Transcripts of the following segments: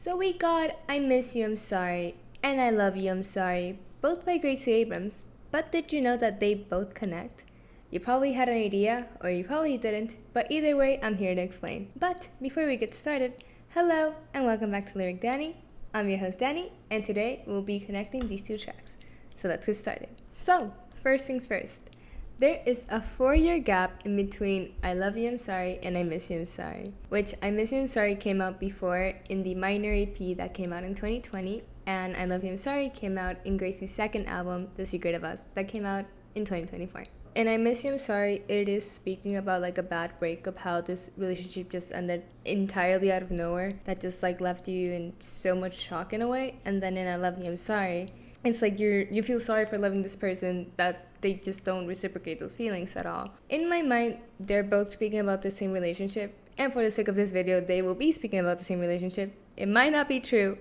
So we got I Miss You, I'm Sorry, and I Love You, I'm Sorry, both by Gracie Abrams. But did you know that they both connect? You probably had an idea, or you probably didn't, but either way, I'm here to explain. But before we get started, hello and welcome back to Lyric Dani. I'm your host Dani, and today we'll be connecting these two tracks. So let's get started. So, first things first. There is a 4-year gap in between I Love You, I'm Sorry and I Miss You, I'm Sorry, which I Miss You, I'm Sorry came out before in the minor EP that came out in 2020, and I Love You, I'm Sorry came out in Gracie's second album, The Secret of Us, that came out in 2024. And I Miss You, I'm Sorry, it is speaking about like a bad breakup, how this relationship just ended entirely out of nowhere, that just like left you in so much shock in a way. And then in I Love You, I'm Sorry, it's like you feel sorry for loving this person, that they just don't reciprocate those feelings at all. In my mind, they're both speaking about the same relationship, and for the sake of this video, they will be speaking about the same relationship. It might not be true,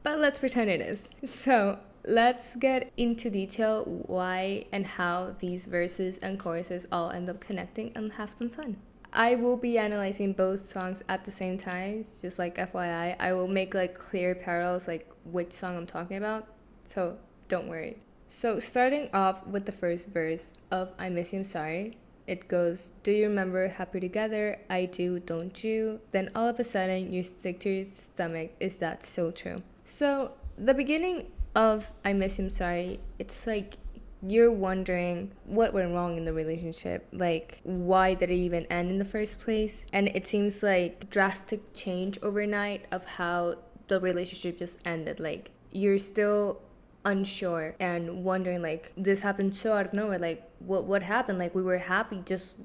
but let's pretend it is. So let's get into detail why and how these verses and choruses all end up connecting and have some fun. I will be analyzing both songs at the same time, just like FYI. I will make like clear parallels, like which song I'm talking about, so don't worry. So starting off with the first verse of I Miss You, I'm Sorry, it goes, do you remember happy together? I do, don't you? Then all of a sudden you stick to your stomach. Is that so true? So the beginning of I Miss You, I'm Sorry, it's like you're wondering what went wrong in the relationship. Like, why did it even end in the first place? And it seems like drastic change overnight of how the relationship just ended. Like, you're still unsure and wondering, like, this happened so out of nowhere, like what happened, like we were happy just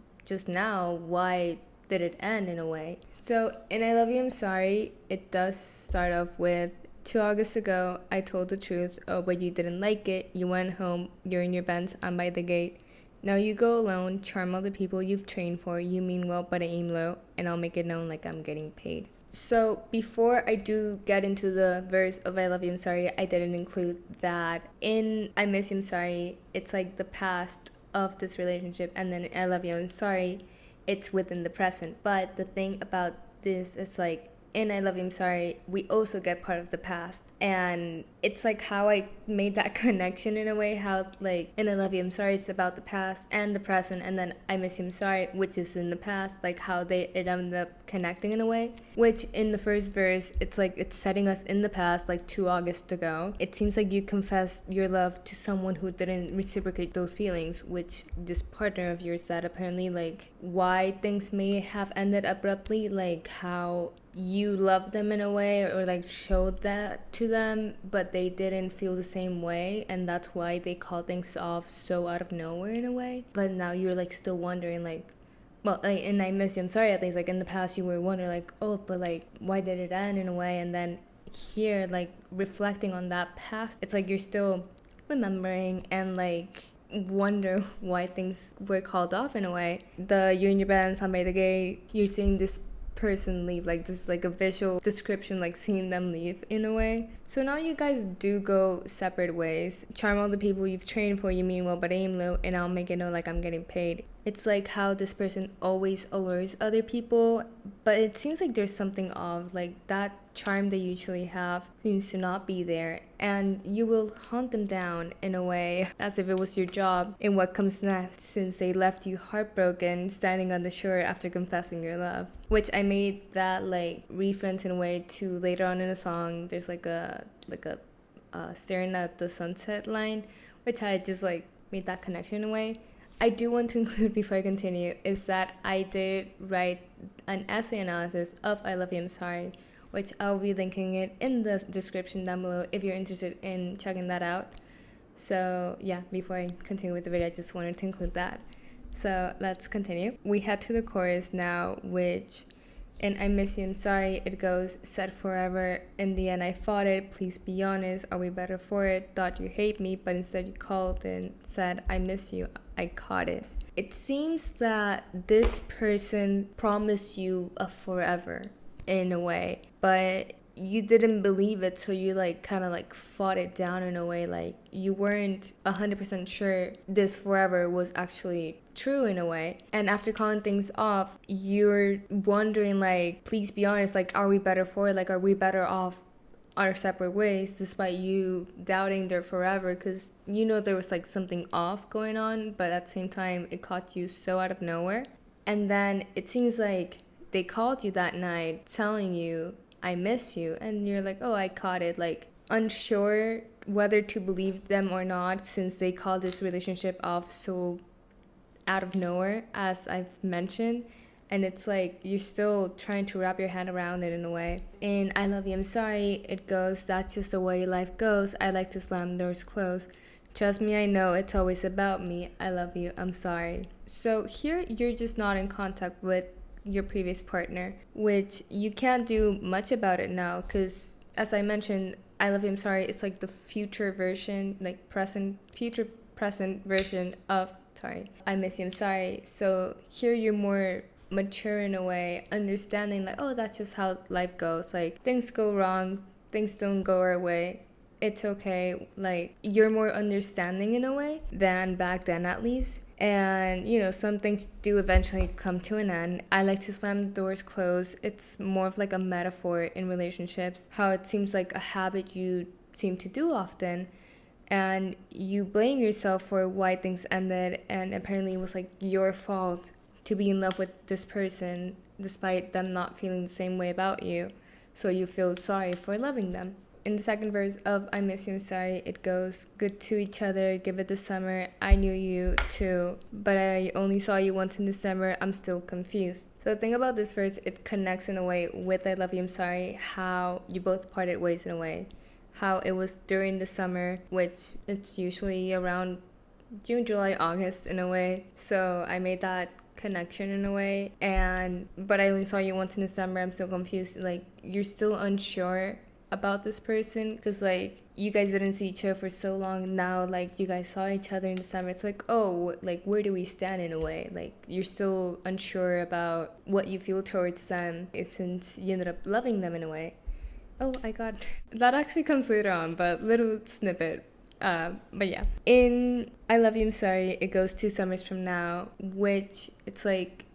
now, why did it end in a way? So in I Love You, I'm Sorry, it does start off with 2 August ago I told the truth, oh but you didn't like it, you went home, you're in your Benz, I'm by the gate, now you go alone, charm all the people you've trained for, you mean well but I aim low, and I'll make it known like I'm getting paid. So before I do get into the verse of I Love You, I'm Sorry, I didn't include that in I Miss You, I'm Sorry, it's like the past of this relationship, and then I Love You, I'm Sorry, it's within the present. But the thing about this is like in I Love You, I'm Sorry, we also get part of the past, and it's like how I made that connection in a way, how like in I Love You, I'm Sorry, it's about the past and the present, and then I Miss You, I'm Sorry, which is in the past, like how it ended up connecting in a way, which in the first verse, it's like it's setting us in the past, like 2 August ago. It seems like you confessed your love to someone who didn't reciprocate those feelings, which this partner of yours said apparently, like why things may have ended abruptly, like how you loved them in a way or like showed that to them, but they didn't feel the same way, and that's why they call things off so out of nowhere in a way. But now you're like still wondering, like, well, like, and I Miss You, I'm Sorry, at least like in the past you were wondering like, oh but like why did it end in a way, and then here like reflecting on that past, it's like you're still remembering and like wonder why things were called off in a way. You're in your band, somebody the gate, you're seeing this person leave, like this is like a visual description, like seeing them leave in a way. So now you guys do go separate ways, charm all the people you've trained for, you mean well but aim low, and I'll make it know like I'm getting paid. It's like how this person always allures other people, but it seems like there's something off, like that charm they usually have seems to not be there, and you will hunt them down in a way as if it was your job in what comes next, since they left you heartbroken standing on the shore after confessing your love. Which I made that like reference in a way to later on in the song, there's like a staring at the sunset line, which I just like made that connection in a way. I do want to include before I continue is that I did write an essay analysis of I Love You, I'm Sorry, which I'll be linking it in the description down below if you're interested in checking that out. So yeah, before I continue with the video, I just wanted to include that. So let's continue. We head to the chorus now, which in I Miss You, I'm Sorry, it goes, said forever, in the end I fought it, please be honest, are we better for it, thought you hate me, but instead you called and said I miss you, I caught it. It seems that this person promised you a forever in a way, but you didn't believe it, so you like kind of like fought it down in a way, like you weren't 100% sure this forever was actually true in a way. And after calling things off, you're wondering like, please be honest, like are we better for it, like are we better off our separate ways despite you doubting their forever, because you know there was like something off going on, but at the same time it caught you so out of nowhere. And then it seems like they called you that night telling you, I miss you, and you're like, oh, I caught it, like unsure whether to believe them or not, since they called this relationship off so out of nowhere, as I've mentioned. And it's like you're still trying to wrap your hand around it in a way. In I Love You, I'm Sorry, it goes, that's just the way life goes. I like to slam doors closed. Trust me, I know it's always about me. I love you, I'm sorry. So here you're just not in contact with your previous partner, which you can't do much about it now, because as I mentioned, I Love You, I'm Sorry, it's like the future version, like future present version of I Miss You, I'm Sorry. So here you're more mature in a way, understanding like, oh, that's just how life goes. Like, things go wrong, things don't go our way. It's okay. Like, you're more understanding in a way than back then, at least. And, you know, some things do eventually come to an end. I like to slam doors closed. It's more of like a metaphor in relationships, how it seems like a habit you seem to do often. And you blame yourself for why things ended, and apparently it was like your fault to be in love with this person despite them not feeling the same way about you. So you feel sorry for loving them. In the second verse of I Miss You, I'm Sorry, it goes, good to each other, give it the summer, I knew you too, but I only saw you once in December, I'm still confused. So the thing about this verse, it connects in a way with I Love You, I'm Sorry, how you both parted ways in a way. How it was during the summer, which it's usually around June, July, August in a way. So I made that connection in a way. But I only saw you once in December, I'm still confused. Like, you're still unsure about this person, because like you guys didn't see each other for so long. Now like you guys saw each other in December, it's like, oh, like where do we stand in a way? Like you're still unsure about what you feel towards them, since you ended up loving them in a way. Oh, I got that actually comes later on, but little snippet. But yeah, in I Love You, I'm Sorry, it goes 2 summers from now, which it's like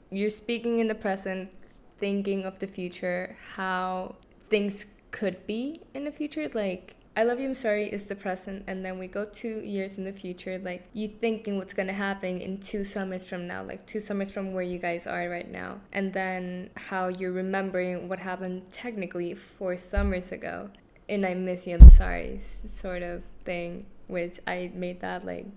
you're speaking in the present, thinking of the future, how things could be in the future. Like I Love You, I'm Sorry is the present, and then we go 2 years in the future, like you thinking what's gonna happen in 2 summers from now, like 2 summers from where you guys are right now, and then how you're remembering what happened technically 4 summers ago in I Miss You, I'm Sorry sort of thing, which I made that like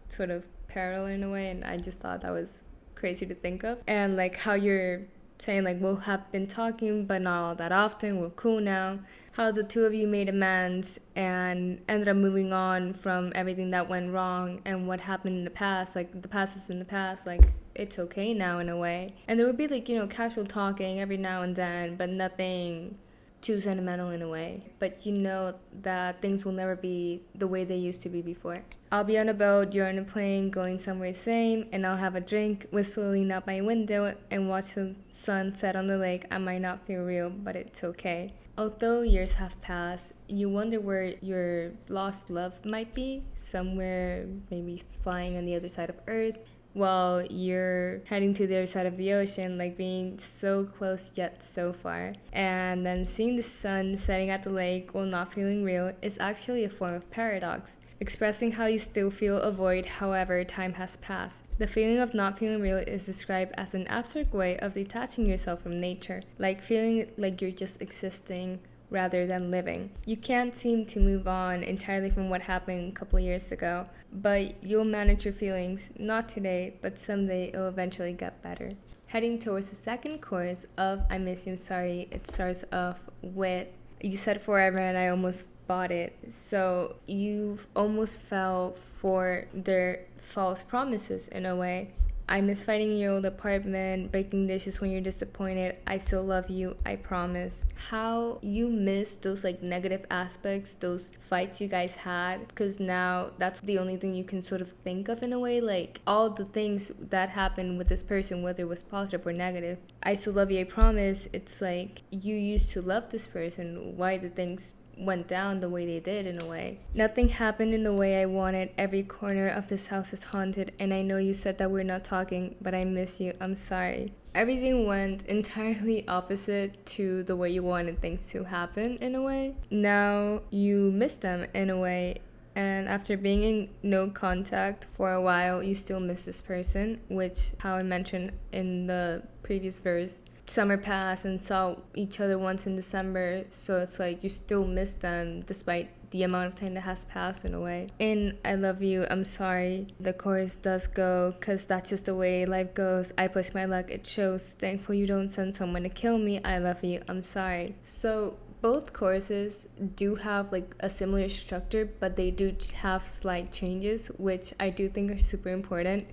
sort of parallel in a way, and I just thought that was crazy to think of. And like how you're saying like we'll have been talking but not all that often, we're cool now, how the two of you made amends and ended up moving on from everything that went wrong and what happened in the past. Like the past is in the past, like it's okay now in a way. And there would be like, you know, casual talking every now and then, but nothing too sentimental in a way. But you know that things will never be the way they used to be before. I'll be on a boat, you're on a plane, going somewhere same, and I'll have a drink, wistfully lean out my window, and watch the sun set on the lake. I might not feel real, but it's okay. Although years have passed, you wonder where your lost love might be, somewhere maybe flying on the other side of Earth, while you're heading to the other side of the ocean, like being so close yet so far. And then seeing the sun setting at the lake while not feeling real is actually a form of paradox, expressing how you still feel a void however time has passed. The feeling of not feeling real is described as an abstract way of detaching yourself from nature, like feeling like you're just existing rather than living. You can't seem to move on entirely from what happened a couple years ago, but you'll manage your feelings, not today, but someday it'll eventually get better. Heading towards the second chorus of I Miss You, I'm Sorry, it starts off with, you said forever and I almost bought it. So you've almost fell for their false promises in a way. I miss fighting in your old apartment, breaking dishes when you're disappointed. I still love you, I promise. How you miss those like negative aspects, those fights you guys had, because now that's the only thing you can sort of think of in a way. Like all the things that happened with this person, whether it was positive or negative. I still love you, I promise. It's like you used to love this person. Why did things went down the way they did in a way? Nothing happened in the way I wanted. Every corner of this house is haunted, and I know you said that we're not talking, but I miss you, I'm sorry. everything went entirely opposite to the way you wanted things to happen in a way. Now you miss them in a way, and after being in no contact for a while, you still miss this person, which, how I mentioned in the previous verse, summer passed and saw each other once in December, so it's like you still miss them despite the amount of time that has passed in a way. In I Love You, I'm Sorry, the chorus does go, cause that's just the way life goes, I push my luck, it shows, thankful you don't send someone to kill me, I love you, I'm sorry. So both choruses do have like a similar structure, but they do have slight changes, which I do think are super important,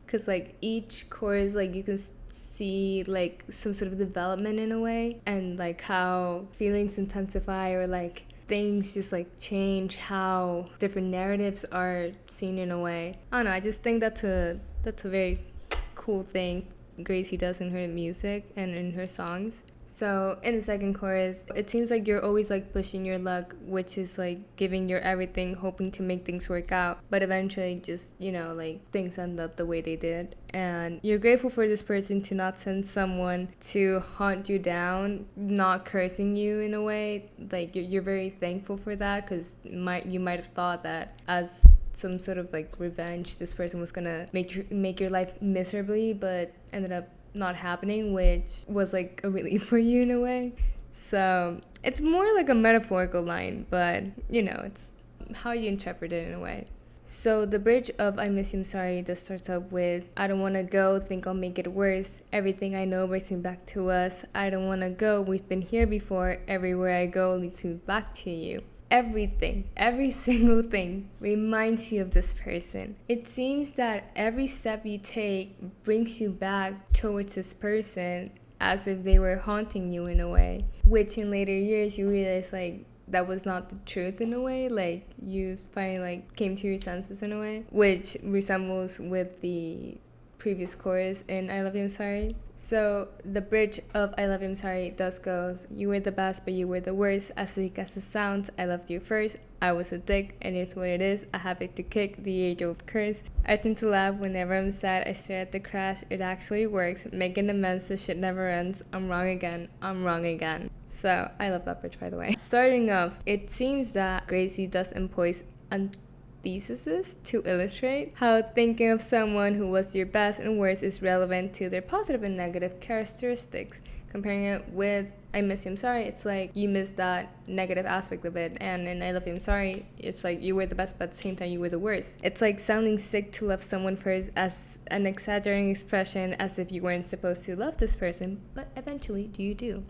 because like each chorus, like you can see like some sort of development in a way, and like how feelings intensify, or like things just like change, how different narratives are seen in a way. I don't know, I just think that's a very cool thing Gracie does in her music and in her songs. So in the second chorus, it seems like you're always like pushing your luck, which is like giving your everything, hoping to make things work out, but eventually just, you know, like things end up the way they did, and you're grateful for this person to not send someone to hunt you down, not cursing you in a way. Like you're very thankful for that, because you might have thought that as some sort of like revenge, this person was gonna make your life miserably, but ended up not happening, which was like a relief for you in a way. So it's more like a metaphorical line, but you know, it's how you interpret it in a way. So the bridge of I Miss You, I'm Sorry just starts up with, I don't wanna go, think I'll make it worse, everything I know brings me back to us, I don't wanna go, we've been here before, everywhere I go leads me back to you. Everything, every single thing reminds you of this person. It seems that every step you take brings you back towards this person, as if they were haunting you in a way, which in later years you realize like that was not the truth in a way. Like you finally like came to your senses in a way, which resembles with the previous chorus in I Love You, I'm Sorry. So the bridge of I Love You, I'm Sorry does go, you were the best but you were the worst, as sick as it sounds, I loved you first, I was a dick and it's what it is, a habit to kick, the age-old curse, I tend to laugh whenever I'm sad, I stare at the crash, it actually works, making amends, this shit never ends, I'm wrong again, I'm wrong again. So I love that bridge, by the way. Starting off, it seems that Gracie does employ theses to illustrate how thinking of someone who was your best and worst is relevant to their positive and negative characteristics. Comparing it with I Miss You, I'm Sorry, it's like you miss that negative aspect of it, and in I Love You, I'm Sorry, it's like you were the best but at the same time you were the worst. It's like sounding sick to love someone first as an exaggerating expression, as if you weren't supposed to love this person, but eventually you do.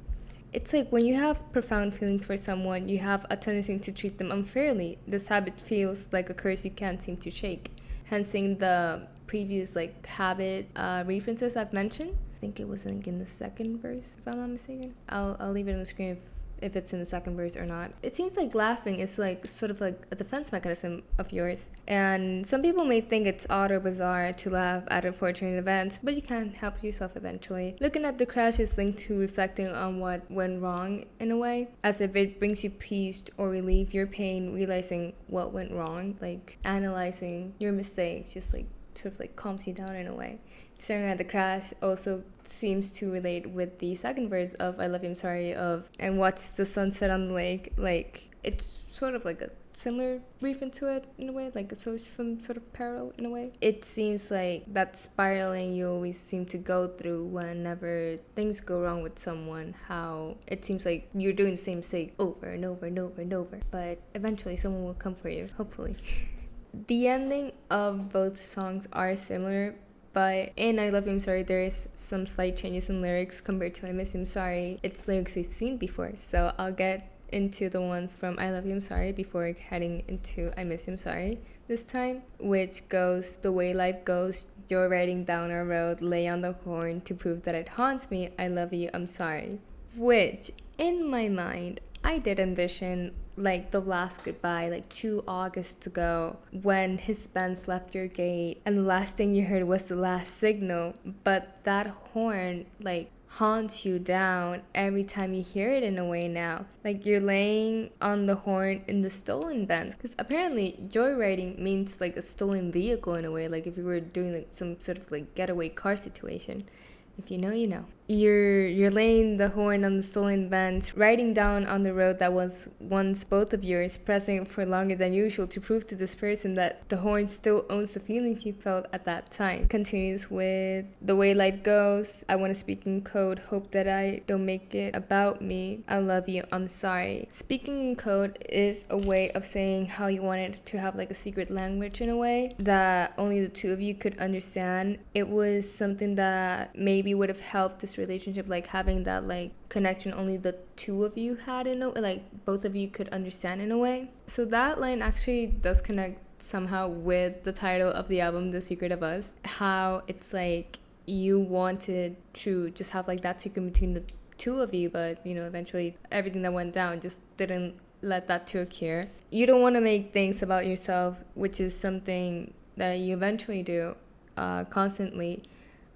It's like when you have profound feelings for someone, you have a tendency to treat them unfairly. This habit feels like a curse you can't seem to shake. Hence the previous like habit references I've mentioned. I think it was like in the second verse, if I'm not mistaken. I'll leave it on the screen if it's in the second verse or not. It seems like laughing is like sort of like a defense mechanism of yours, and some people may think it's odd or bizarre to laugh at unfortunate events, but you can't help yourself eventually. Looking at the crash is linked to reflecting on what went wrong in a way, as if it brings you peace or relieve your pain, realizing what went wrong, like analyzing your mistakes, just like sort of like calms you down in a way. Staring at the crash also seems to relate with the second verse of I Love You, I'm Sorry of and watch the sunset on the lake. Like it's sort of like a similar reference to it in a way, like some sort of parallel in a way. It seems like that spiraling you always seem to go through whenever things go wrong with someone, how it seems like you're doing the same mistake over and over and over and over, but eventually someone will come for you, hopefully. The ending of both songs are similar, but in I Love You, I'm Sorry, there is some slight changes in lyrics compared to I Miss You, I'm Sorry. It's lyrics we've seen before, so I'll get into the ones from I Love You, I'm Sorry before heading into I Miss You, I'm Sorry this time, which goes, the way life goes, you're riding down our road, lay on the horn to prove that it haunts me, I love you, I'm sorry. Which, in my mind, I did envision like the last goodbye, like 2 August ago, when his Benz left your gate and the last thing you heard was the last signal, but that horn like haunts you down every time you hear it in a way now. Like you're laying on the horn in the stolen Benz, because apparently joyriding means like a stolen vehicle in a way, like if you were doing like some sort of like getaway car situation. If you know, you know. You're laying the horn on the stolen bench, riding down on the road that was once both of yours, pressing for longer than usual to prove to this person that the horn still owns the feelings you felt at that time. Continues with the way life goes. I want to speak in code, hope that I don't make it about me. I love you, I'm sorry. Speaking in code is a way of saying how you wanted to have like a secret language in a way that only the two of you could understand. It was something that maybe would have helped this relationship, like having that like connection only the two of you had in a way, like both of you could understand in a way. So that line actually does connect somehow with the title of the album, The Secret of Us, how it's like you wanted to just have like that secret between the two of you, but you know, eventually everything that went down just didn't let that to occur. You don't want to make things about yourself, which is something that you eventually do constantly.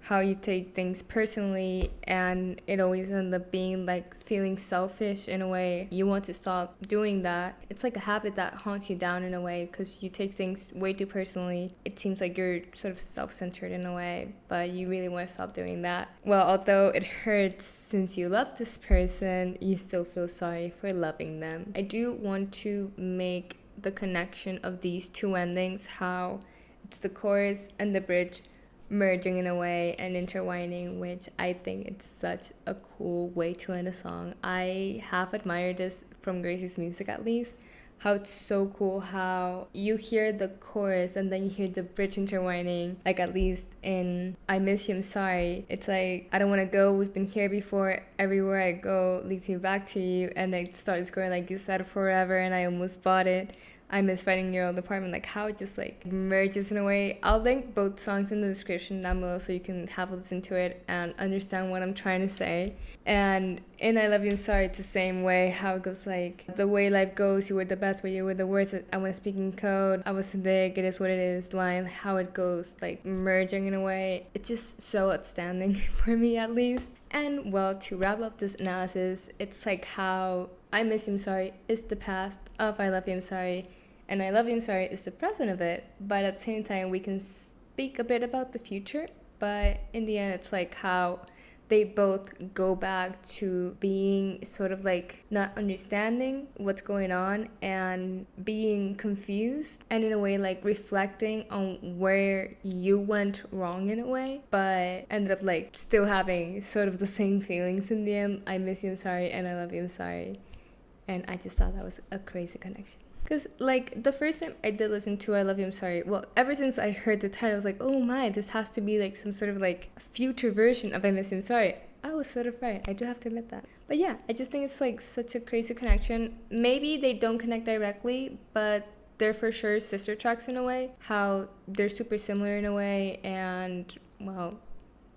How you take things personally, and it always ends up being like feeling selfish in a way. You want to stop doing that. It's like a habit that haunts you down in a way because you take things way too personally. It seems like you're sort of self-centered in a way, but you really want to stop doing that. Well, although it hurts since you love this person, you still feel sorry for loving them. I do want to make the connection of these two endings, how it's the chorus and the bridge merging in a way and intertwining, which I think it's such a cool way to end a song. I have admired this from Gracie's music, at least, how it's so cool how you hear the chorus and then you hear the bridge intertwining, like at least in I Miss You, I'm Sorry. It's like, I don't want to go, we've been here before, everywhere I go leads me back to you, and it starts going like you said forever and I almost bought it. I miss fighting in your old apartment, like how it just like merges in a way. I'll link both songs in the description down below so you can have a listen to it and understand what I'm trying to say. And in I Love You, I'm Sorry, it's the same way, how it goes like, the way life goes, you were the best, but you were the worst, I want to speak in code, I was thick, it is what it is, line, how it goes, like merging in a way. It's just so outstanding for me, at least. And well, to wrap up this analysis, it's like how I Miss You, I'm Sorry is the past of I Love You, I'm Sorry, and I Love You, I'm Sorry is the present of it, but at the same time we can speak a bit about the future, but in the end it's like how they both go back to being sort of like not understanding what's going on and being confused, and in a way like reflecting on where you went wrong in a way, but ended up like still having sort of the same feelings in the end. I Miss You, I'm Sorry, and I Love You, I'm Sorry. And I just thought that was a crazy connection. Because, like, the first time I did listen to I Love You, I'm Sorry, well, ever since I heard the title, I was like, oh my, this has to be, like, some sort of, like, future version of I Miss You, I'm Sorry. I was sort of right. I do have to admit that. But yeah, I just think it's, like, such a crazy connection. Maybe they don't connect directly, but they're for sure sister tracks in a way. How they're super similar in a way. And, well,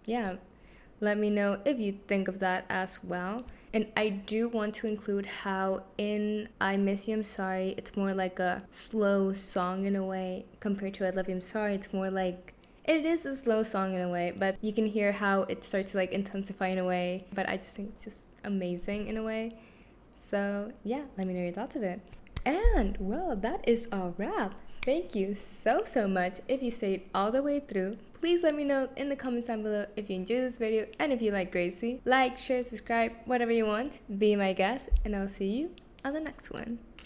yeah. Let me know if you think of that as well. And I do want to include how in I Miss You, I'm Sorry, it's more like a slow song in a way compared to I Love You, I'm Sorry. It's more like, it is a slow song in a way, but you can hear how it starts to like intensify in a way. But I just think it's just amazing in a way. So yeah, let me know your thoughts of it. And well, that is a wrap. Thank you so much if you stayed all the way through. Please let me know in the comments down below if you enjoyed this video and if you like Gracie. Like, share, subscribe, whatever you want. Be my guest, and I'll see you on the next one.